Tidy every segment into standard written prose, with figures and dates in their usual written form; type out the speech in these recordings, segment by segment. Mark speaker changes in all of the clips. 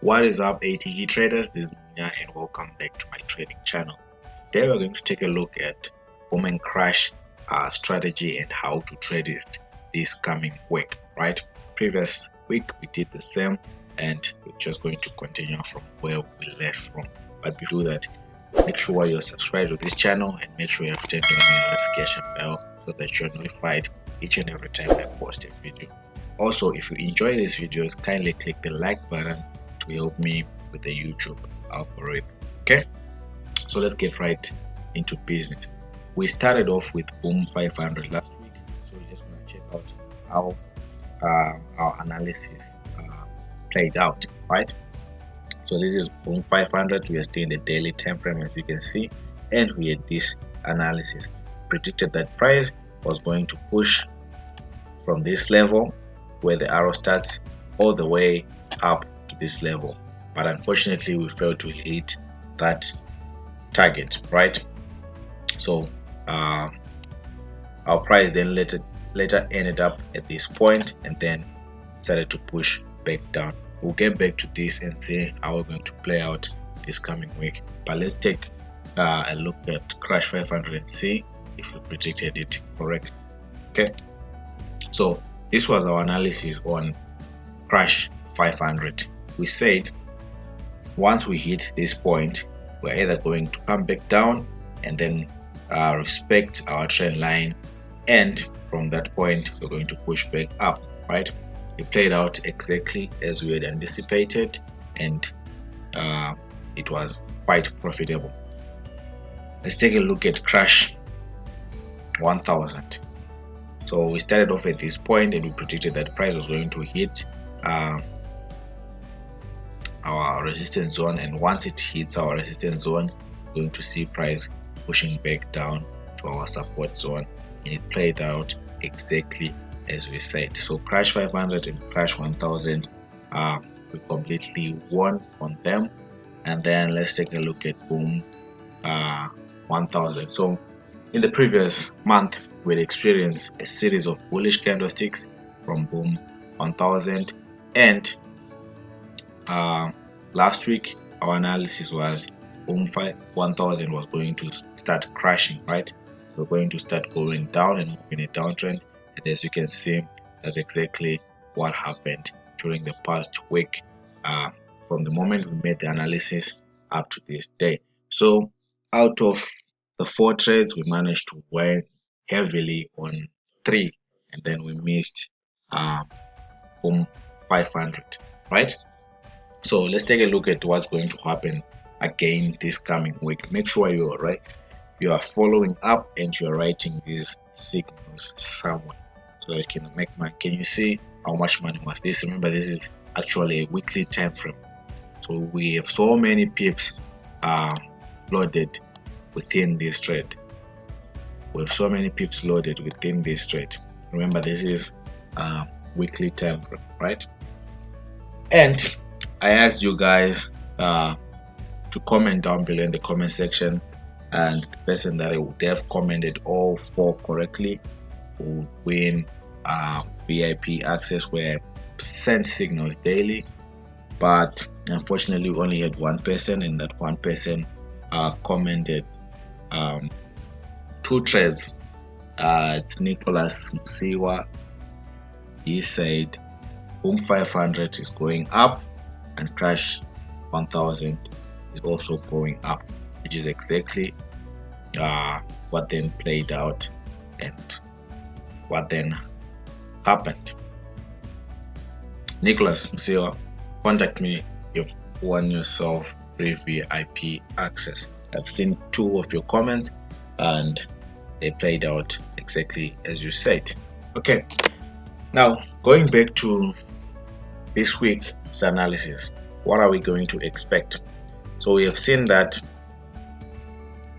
Speaker 1: What is up, ATG traders? This is Mina and welcome back to my trading channel. Today we're going to take a look at boom and crash strategy and how to trade it this coming week. Right? Previous week we did the same and we're just going to continue from where we left from. But before that, make sure you're subscribed to this channel and make sure you have turned on the notification bell so that you're notified each and every time I post a video. Also, if you enjoy these videos, kindly click the like button to help me with the YouTube algorithm. Okay, so let's get right into business. We started off with boom 500 last week, so we're just going to check out how our analysis played out. Right, so this is boom 500. We are still in the daily time frame, as you can see, and we had this analysis predicted that price was going to push from this level where the arrow starts all the way up to this level, but unfortunately we failed to hit that target. Right, so our price then later ended up at this point and then started to push back down. We'll get back to this and see how we're going to play out this coming week, but let's take a look at crash 500 and see if we predicted it correctly. Okay, so this was our analysis on crash 500. We said once we hit this point, we're either going to come back down and then respect our trend line, and from that point we're going to push back up. Right, it played out exactly as we had anticipated, and it was quite profitable. Let's take a look at crash 1000. So we started off at this point and we predicted that price was going to hit our resistance zone, and once it hits our resistance zone, we're going to see price pushing back down to our support zone, and it played out exactly as we said. So crash 500 and crash 1000, we completely won on them. And then let's take a look at boom 1000. So in the previous month we had experienced a series of bullish candlesticks from boom 1000, and last week our analysis was boom 1000 was going to start crashing. Right, so we're going to start going down and moving a downtrend, and as you can see, that's exactly what happened during the past week, from the moment we made the analysis up to this day. So out of the 4 trades, we managed to win heavily on 3, and then we missed boom 500. Right, so let's take a look at what's going to happen again this coming week. Make sure you are following up and you are writing these signals somewhere so that you can make money. Can you see how much money was this? Remember, this is actually a weekly time frame, so we have so many pips loaded within this trade. We have so many pips loaded within this trade. Remember, this is weekly time frame, right? And I asked you guys to comment down below in the comment section, and the person that would have commented all 4 correctly will win VIP access, where I send signals daily. But unfortunately we only had 1 person, and that 1 person commented 2 trades. It's Nicholas Musiwa. He said boom 500 is going up and crash 1000 is also going up, which is exactly what then played out and what then happened. Nicholas Musiwa, contact me. You've won yourself free VIP access. I've seen 2 of your comments and they played out exactly as you said. Okay, now going back to this week's analysis, what are we going to expect? So we have seen that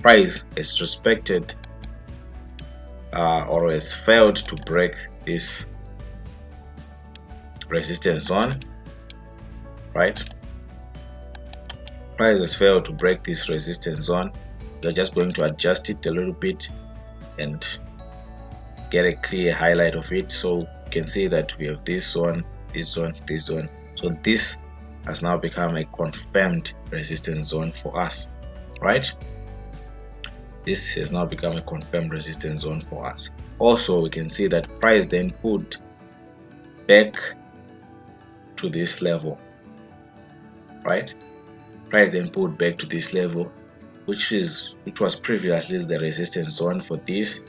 Speaker 1: price has respected or has failed to break this resistance zone. Right, price has failed to break this resistance zone. We're just going to adjust it a little bit and get a clear highlight of it. So you can see that we have this zone, this zone, this zone. So this has now become a confirmed resistance zone for us, right? This has now become a confirmed resistance zone for us. Also, we can see that price then pulled back to this level, right? Price then pulled back to this level, which was previously the resistance zone for this,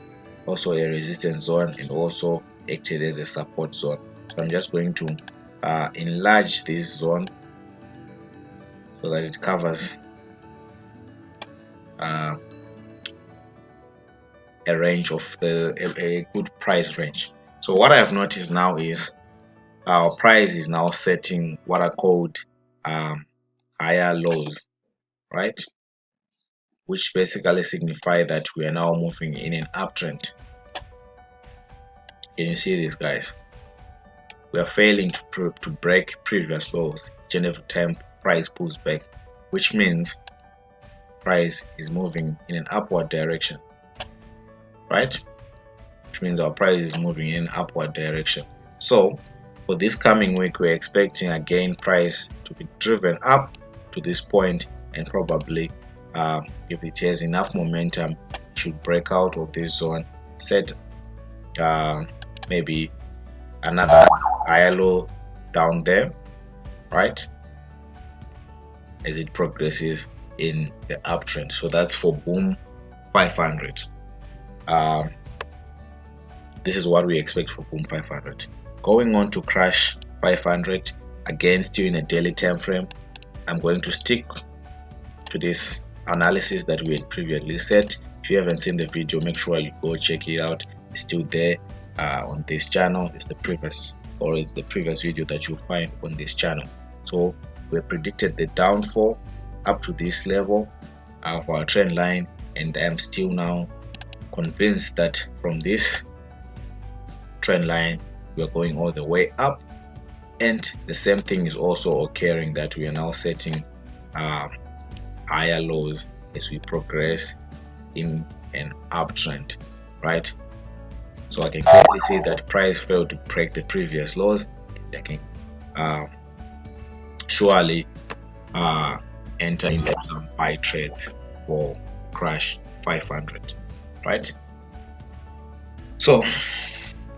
Speaker 1: also a resistance zone, and also acted as a support zone. So I'm just going to enlarge this zone so that it covers a range of a good price range. So what I have noticed now is our price is now setting what are called higher lows, right? Which basically signify that we are now moving in an uptrend. Can you see this, guys? We are failing to break previous lows each and every time price pulls back, which means price is moving in an upward direction, right? Which means our price is moving in an upward direction. So for this coming week, we're expecting again price to be driven up to this point, and probably if it has enough momentum, it should break out of this zone, set maybe another higher low down there, right, as it progresses in the uptrend. So that's for boom 500. This is what we expect for boom 500. Going on to crash 500, again still in a daily time frame. I'm going to stick to this analysis that we had previously set. If you haven't seen the video, make sure you go check it out. It's still there on this channel. It's the previous video that you'll find on this channel. So we predicted the downfall up to this level of our trend line, and I'm still now convinced that from this trend line we are going all the way up, and the same thing is also occurring, that we are now setting higher lows as we progress in an uptrend, right? So I can clearly see that price failed to break the previous lows. I can surely enter into some buy trades for crash 500, right? So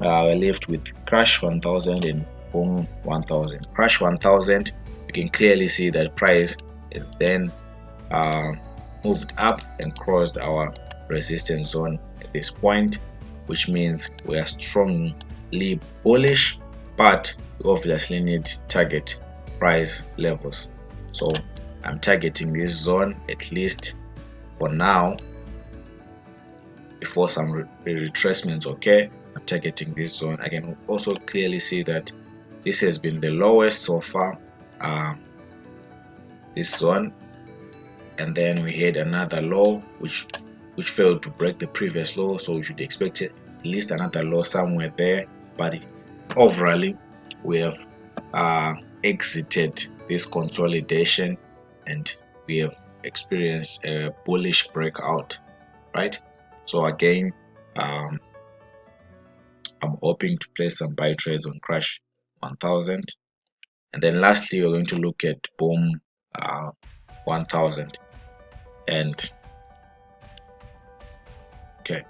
Speaker 1: we're left with crash 1000 and boom 1000. Crash 1000, you can clearly see that price is then moved up and crossed our resistance zone at this point, which means we are strongly bullish, but we obviously need target price levels. So I'm targeting this zone, at least for now, before some retracements. Okay, I'm targeting this zone. I can also clearly see that this has been the lowest so far, this zone, and then we had another low which failed to break the previous low, so we should expect at least another low somewhere there. But overall, we have exited this consolidation and we have experienced a bullish breakout, right? So again, I'm hoping to place some buy trades on crash 1000, and then lastly we're going to look at boom 1000. And okay,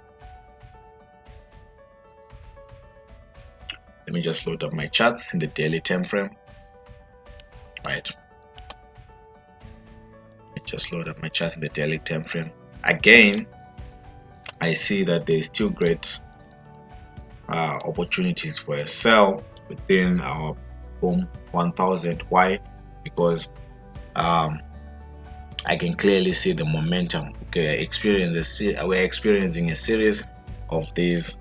Speaker 1: let me just load up my charts in the daily time frame, right? Just load up my charts in the daily time frame. Again, I see that there is still great opportunities for a sell within our boom 1000. Why? Because I can clearly see the momentum. Okay, we're experiencing a series of these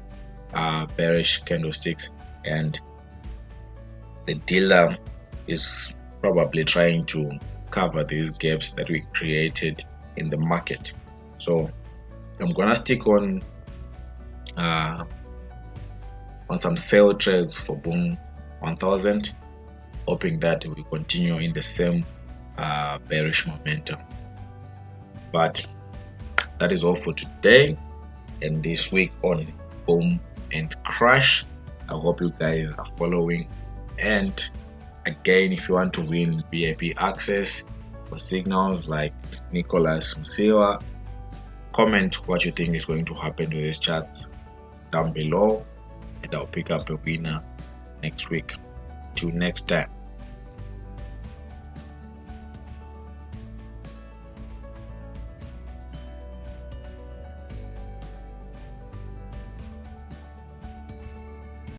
Speaker 1: bearish candlesticks, and the dealer is probably trying to cover these gaps that we created in the market. So I'm gonna stick on some sell trades for boom 1000, hoping that we continue in the same bearish momentum. But that is all for today and this week on boom and crash. I hope you guys are following, and Again, if you want to win VIP access for signals like Nicholas Musiwa, comment what you think is going to happen to these charts down below, and I'll pick up a winner next week. Till next time.